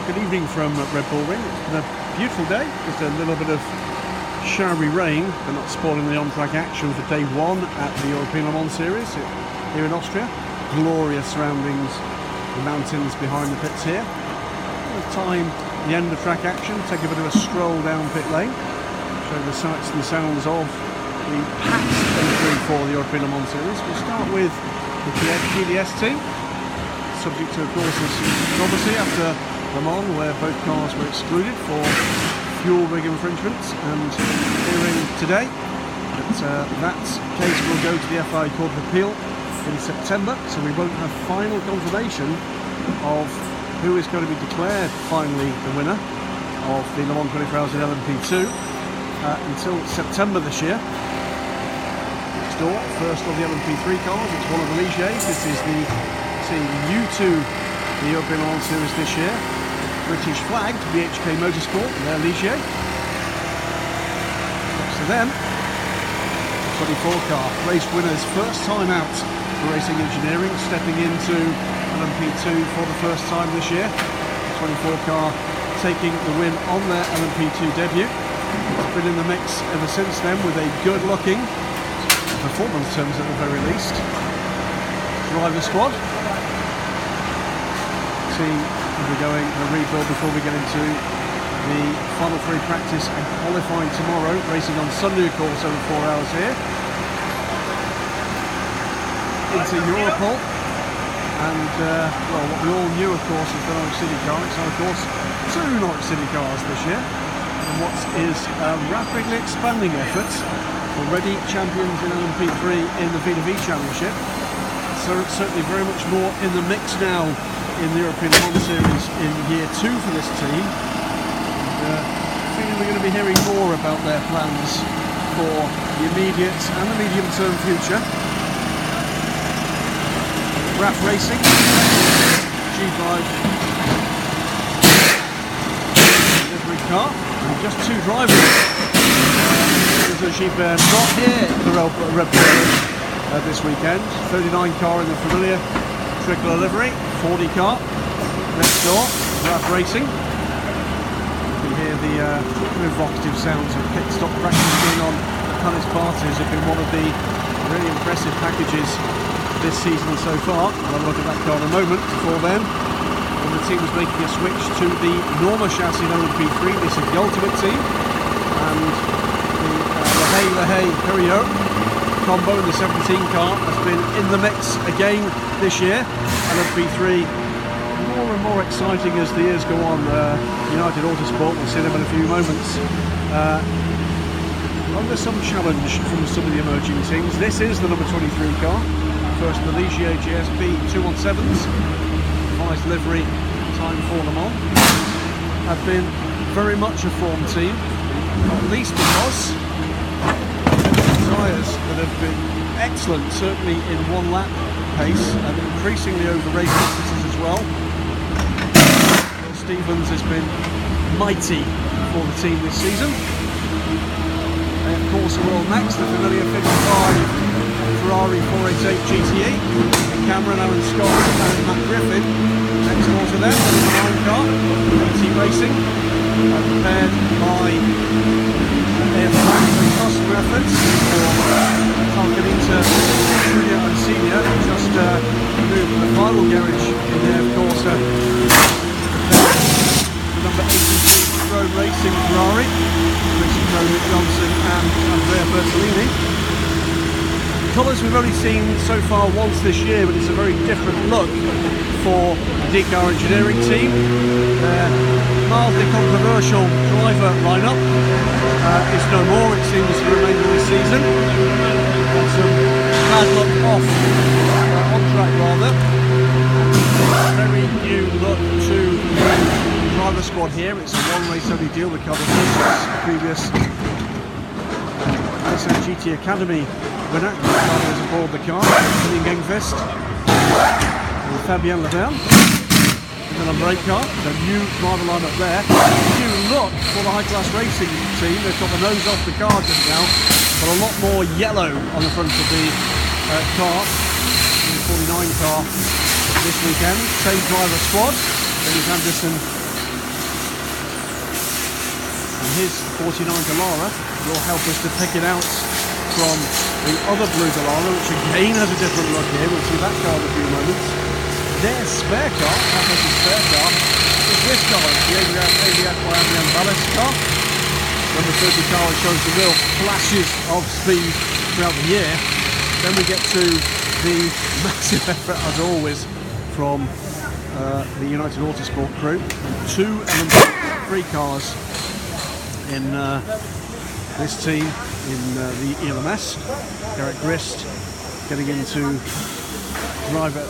good evening from Red Bull Ring. It's been a beautiful day, just a little bit of showery rain, but not spoiling the on-track action for day one at the European Le Mans Series here in Austria. Glorious surroundings, the mountains behind the pits here. Time the end of track action, take a bit of a stroll down pit lane, show the sights and sounds of the packed entry for the European Le Mans Series. We'll start with the GDS team, subject to, of course, some controversy after Le Mans, where both cars were excluded for fuel rig infringements, and hearing today that that case will go to the FIA Court of Appeal in September, so we won't have final confirmation of who is going to be declared finally the winner of the Le Mans 24 Hours in LMP2 until September this year. Next door, first of the LMP3 cars, it's one of the Ligiers. This is the team new to the European Le Mans Series this year. British flagged BHK Motorsport, their Ligier. Next to them, the 24 car, race winners, first time out for Racing Engineering, stepping into LMP2 for the first time this year. The 24 car taking the win on their LMP2 debut. It's been in the mix ever since then with a good looking, performance terms at the very least, driver squad. Team will be going a rebuild before we get into the final three practice and qualifying tomorrow, racing on Sunday of course over 4 hours here. Into Europol, and well, what we all knew of course is the Norwich City car. It's now of course two Norwich City cars this year, and what is a rapidly expanding effort. Already champions in LMP3 in the V2V Championship, so it's certainly very much more in the mix now in the European Le Mans Series in year 2 for this team. And I think we're going to be hearing more about their plans for the immediate and the medium-term future. RAF Racing, G5 delivery car, and just two drivers. There's a Gilbert not here in the Red Bull this weekend. 39 car in the familiar tricolour livery, 40 car next door, RAF Racing. You can hear the evocative sounds of pit stop practice going on at Punnet's parties. Have been one of the really impressive packages this season so far. I'll have a look at that car in a moment. Before then, when the team was making a switch to the Norma chassis in LMP3, this is the Ultimate team, and the Le Hay Perio combo in the 17 car has been in the mix again this year. LMP3 more and more exciting as the years go on. United Autosport, we'll see them in a few moments, under some challenge from some of the emerging teams. This is the number 23 car, first the Ligier GSP 217s, revised livery time for Le Mans. Have been very much a form team, not least because tyres that have been excellent, certainly in one lap pace, and increasingly over race distances as well. Will Stevens has been mighty for the team this season. And of course, World Next, the familiar 55 Ferrari 488 GTE, Cameron, Alan Scott and Matt Griffin next door to them, the 9 car, GT Racing, prepared by customer efforts for Tarkanita Junior and Senior, just moved from the final garage in there, of course, the number 83 Road Racing Ferrari, Richard Rowan Johnson and Andrea Bertolini. Colours we've only seen so far once this year, but it's a very different look for the DSC Engineering team. Their mildly controversial driver lineup is no more, it seems, for the remainder of the season. And some bad luck off, on track rather. Very new look to the driver squad here. It's a one race only deal, the car versus previous GT Academy winner, is aboard the car, William Gengfest and Fabien Laverne in the number 8 car. The new driver lineup there. New look for the high class racing team. They've got the nose off the car just now, but a lot more yellow on the front of the car. The 49 car this weekend. Same driver squad. Dennis Anderson And his 49 Dallara will help us to pick it out from the other blue Dallara, which again has a different look here. We'll see that car in a few moments. Their spare car, Atlas's spare car, is this car. It's the ABF by Adrian Ballas car. Number 30 car, which shows the real flashes of speed throughout the year. Then we get to the massive effort, as always, from the United Autosport crew. 2 LMP3 cars in this team in the ELMS. Garrett Grist getting into driver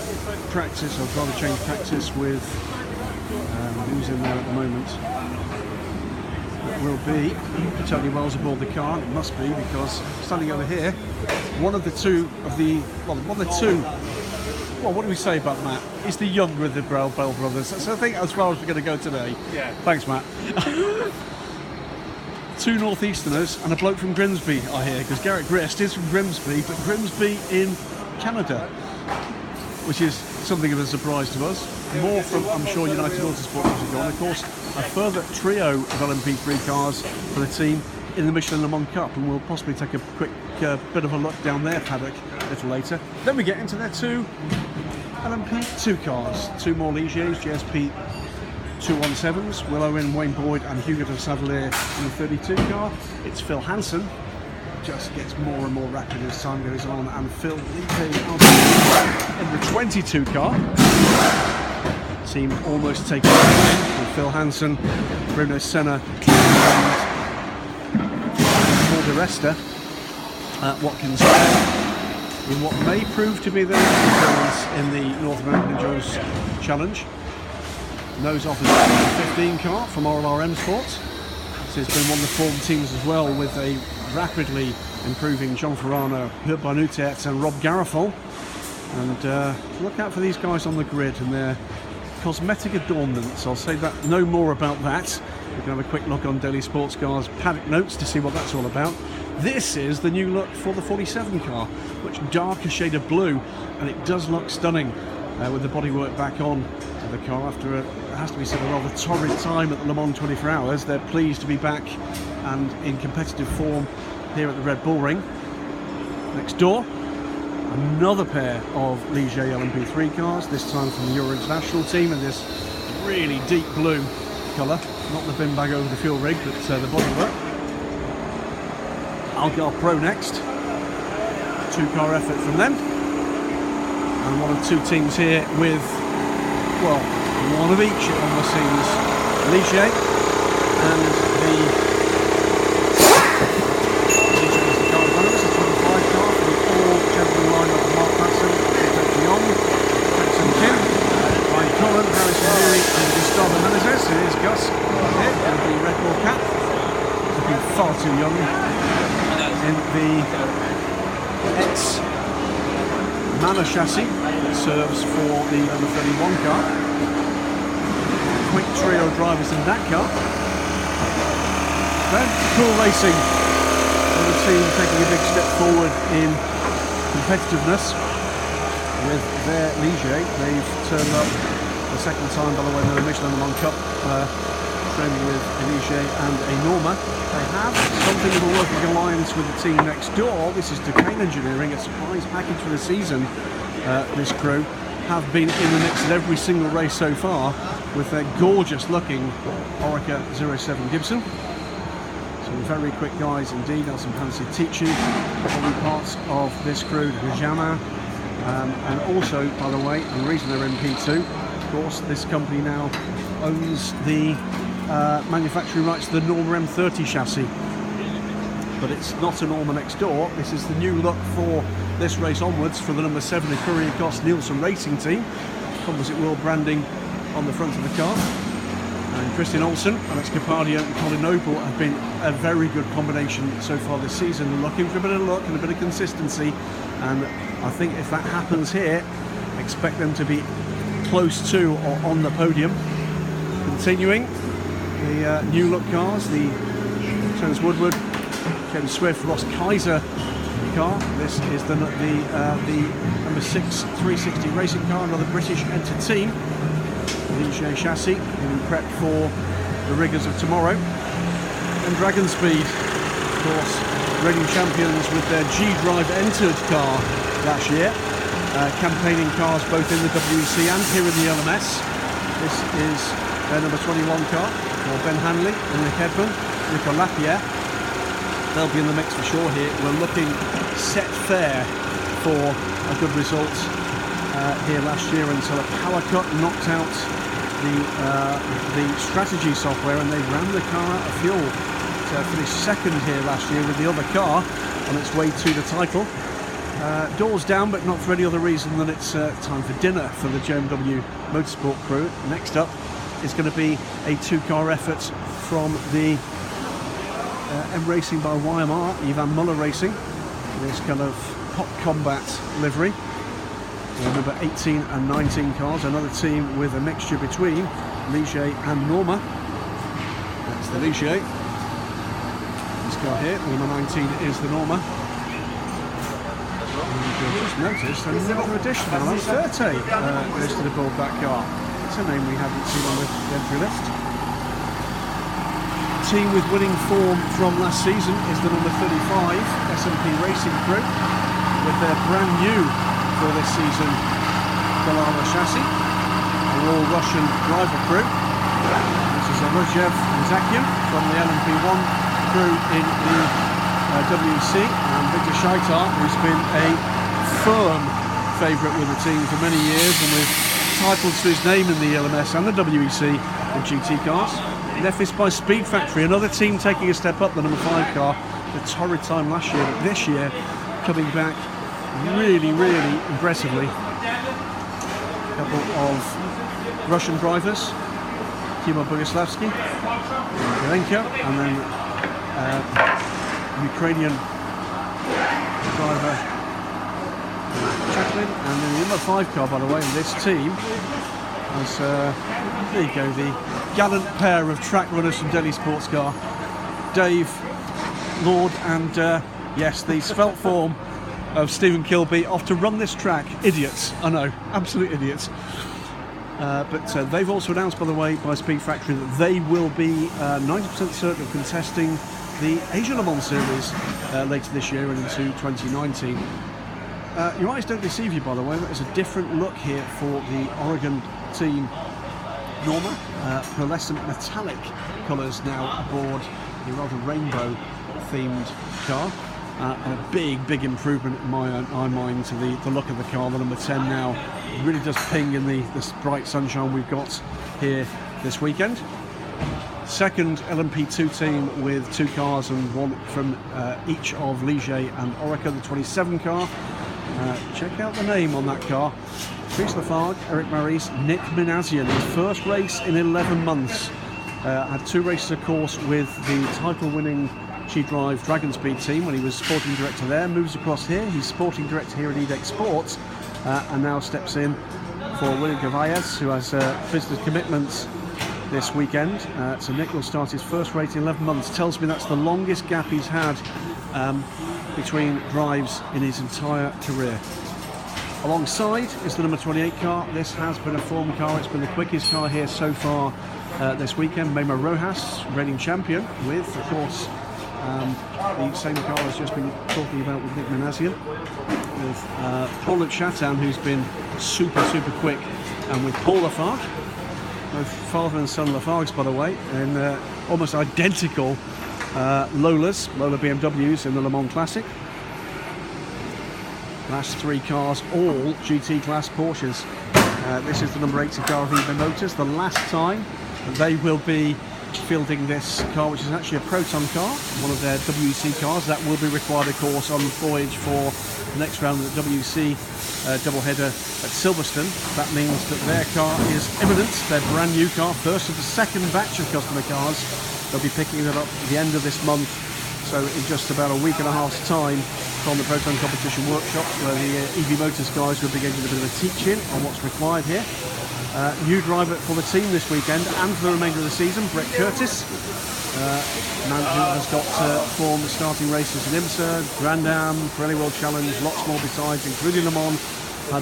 practice, or driver change practice with who's in there at the moment. It will be Tony Wells aboard the car. It must be, because standing over here, one of the two, well, what do we say about Matt? He's the younger of the Bell brothers. So I think as far as we're going to go today. Yeah. Thanks, Matt. 2 Northeasterners and a bloke from Grimsby, I hear, because Garrett Grist is from Grimsby, but Grimsby in Canada, which is something of a surprise to us. More from, I'm sure, United Autosport as we go on. Of course, a further trio of LMP3 cars for the team in the Michelin Le Mans Cup, and we'll possibly take a quick bit of a look down their paddock a little later. Then we get into their 2 LMP2 cars, 2 more Ligiers, GSP 217s, Will Owen, Wayne Boyd and Hugo de Savalier in the 32 car. It's Phil Hansen, just gets more and more rapid as time goes on, and Phil leading out in the 22 car. Team almost taken over with Phil Hansen, Bruno Senna and Paul de Resta at Watkins in what may prove to be the performance in the North American Endurance Challenge. Nose off is the 15 car from Oral RM Sport. So it's been one of the form teams as well, with a rapidly improving John Ferrano, Herb Barnutet and Rob Garofol. And look out for these guys on the grid and their cosmetic adornments. I'll say that no more about that. We can have a quick look on Daily Sports Cars paddock notes to see what that's all about. This is the new look for the 47 car, much darker shade of blue, and it does look stunning with the bodywork back on to the car after it has to be said, a rather torrid time at the Le Mans 24 Hours. They're pleased to be back and in competitive form here at the Red Bull Ring. Next door, another pair of Ligier LMP3 cars, this time from the Euro International team, in this really deep blue colour. Not the bin bag over the fuel rig, but the bodywork. Algar Pro next. 2-car effort from them. And one of 2 teams here with, well, one of each, it almost seems. Ligier and the Ligier is the car in front of us, a 25 car for the all-gentleman lineup of Mark Patson, Peter Dion, Benson Kim, Ryan Cullen, Harrison Neary and Gustavo Menezes. Here's Gus here in the Red Bull cap, looking far too young in the Manor chassis that serves for the number 31 car. Quick trio drivers in that car. Then cool racing, with the team taking a big step forward in competitiveness with their Ligier. They've turned up the second time, by the way, in the Michelin Le Mans Cup, training with a Ligier and a Norma. They have something of a working alliance with the team next door. This is Duquesne Engineering, a surprise package for the season. This crew have been in the mix at every single race so far with their gorgeous looking Orica 07 Gibson. Some very quick guys indeed. Nelson Pansy-Tici, probably parts of this crew, Jamin, and also, by the way, and the reason they're in P2, of course, this company now owns the manufacturing rights to the Norma M30 chassis. But it's not a Norma next door. This is the new look for this race onwards for the number 7 Courier Cost Nielsen Racing Team. Composite World branding on the front of the car. And Christian Olsen, Alex Capardio and Colin Noble have been a very good combination so far this season, looking for a bit of luck and a bit of consistency. And I think if that happens here, expect them to be close to or on the podium. Continuing, the new look cars, the Terence Woodward, Ken Swift, Ross Kaiser car. This is the number 6 360 racing car, another British entered team. Ligier chassis, getting prepped for the rigours of tomorrow. and Dragon Speed. Of course, reigning champions with their G-Drive entered car last year, campaigning cars both in the WEC and here in the ELMS. This is their number 21 car, Ben Hanley and Nick Edmund, Nico Lapierre. They'll be in the mix for sure here. We're looking set fair for a good result here last year until a power cut knocked out the strategy software and they ran the car out of fuel to finish second here last year with the other car on its way to the title. Doors down, but not for any other reason than it's time for dinner for the JMW Motorsport crew. Next up is going to be a two-car effort from the M Racing by YMR, Ivan Muller Racing. This kind of hot combat livery. Number 18 and 19 cars, another team with a mixture between Ligier and Norma. That's the Ligier. This car here, number 19, is the Norma. And you'll just notice another addition, Alan Ferte, listed aboard that car. It's a name we haven't seen on the entry list. Team with winning form from last season is the number 35 SMP Racing crew with their brand new for this season Galala chassis, an all-Russian driver crew. This is Aluzhev and Zakian from the LMP1 crew in the WEC, and Victor Scheitar, who's been a firm favourite with the team for many years and with titles to his name in the ELMS and the WEC in GT cars. Nefis by Speed Factory, another team taking a step up, the number 5 car, the torrid time last year, but this year coming back really impressively. A couple of Russian drivers, Timo Boguslavsky, Yelenko, and then Ukrainian driver Pitlane, and then the number 5 car, by the way, in this team was there you go, the gallant pair of track runners from Delhi Sports Car, Dave Lord and yes, the svelte form of Stephen Kilby, off to run this track. Idiots, I know, absolute idiots. But they've also announced, by the way, by Speed Factory, that they will be 90% certain of contesting the Asia Le Mans Series later this year and into 2019. Your eyes don't deceive you, by the way. There's a different look here for the Oregon team Norma. Pearlescent metallic colours now aboard the rather rainbow-themed car. A big improvement in my mind to the look of the car. The number 10 now really does ping in the bright sunshine we've got here this weekend. Second LMP2 team with 2 cars and one from each of Ligier and Orica, the 27 car. Check out the name on that car. Chris Lafargue, Eric Maurice, Nick Minassian. His first race in 11 months. Had 2 races, of course, with the title-winning G-Drive Dragon Speed team when he was sporting director there. Moves across here. He's sporting director here at EDEX Sports, and now steps in for William Gavayas, who has visitor commitments this weekend. So Nick will start his first race in 11 months. Tells me that's the longest gap he's had between drives in his entire career. Alongside is the number 28 car. This has been a form car. It's been the quickest car here so far this weekend. Memo Rojas, reigning champion, with, of course, the same car I've just been talking about with Nick Minassian, with Paul Chatan, who's been super quick, and with Paul Lafargue, both father and son Lafargues, by the way, in almost identical Lola BMWs in the Le Mans Classic. Last 3 cars, all GT class Porsches. This is the number 80 car of Evo Motors. The last time they will be fielding this car, which is actually a Proton car, one of their WEC cars. That will be required, of course, on voyage for the next round of the WEC doubleheader at Silverstone. That means that their car is imminent, their brand new car, first of the second batch of customer cars. They'll be picking that up at the end of this month, so in just about a week and a half's time from the Proton Competition Workshop, where the EV Motors guys will be getting a bit of a teach-in on what's required here. New driver for the team this weekend and for the remainder of the season, Brett Curtis, man who has got form starting races in IMSA, Grand Am, Pirelli World Challenge, lots more besides, including Le Mans.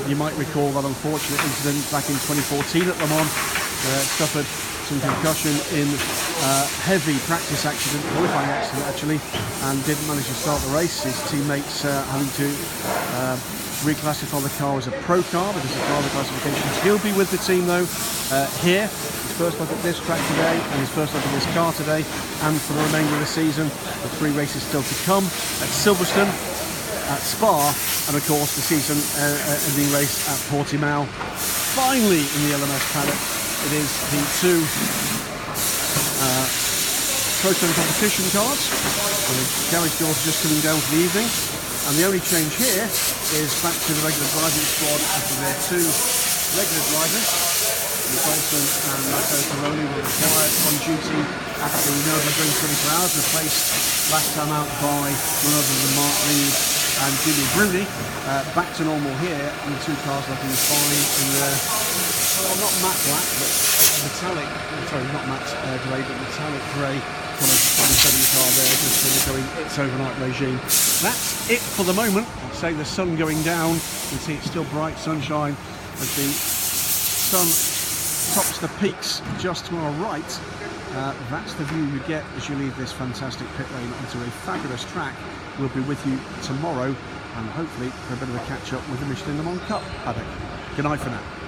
You might recall that unfortunate incident back in 2014 at Le Mans, where suffered some concussion in heavy practice accident, qualifying accident actually, and didn't manage to start the race. His teammates having to reclassify the car as a pro car because of driver classifications. He'll be with the team though here. His first look at this track today and his first look at this car today, and for the remainder of the season, the 3 races still to come at Silverstone, at Spa, and of course the season ending race at Portimao. Finally in the LMS paddock, it is the 2 Proton competition cars. The garage doors are just coming down for the evening, and the only change here is back to the regular driving squad after their 2 regular drivers. Colson and Matteo Caroli were required on duty at the Nürburgring 24 hours, replaced last time out by none other than Mark Reed and Jimmy Bruni. Back to normal here, and the 2 cars looking fine in the, well, not matte black, but metallic, sorry, not matte grey, but metallic grey colour 27 car there, just undergoing its overnight regime. That's it for the moment. I'd say the sun going down, you can see it's still bright sunshine as the sun tops the peaks just to our right. That's the view you get as you leave this fantastic pit lane onto a fabulous track. We'll be with you tomorrow, and hopefully for a bit of a catch up with the Michelin Le Mans Cup paddock. Good night for now.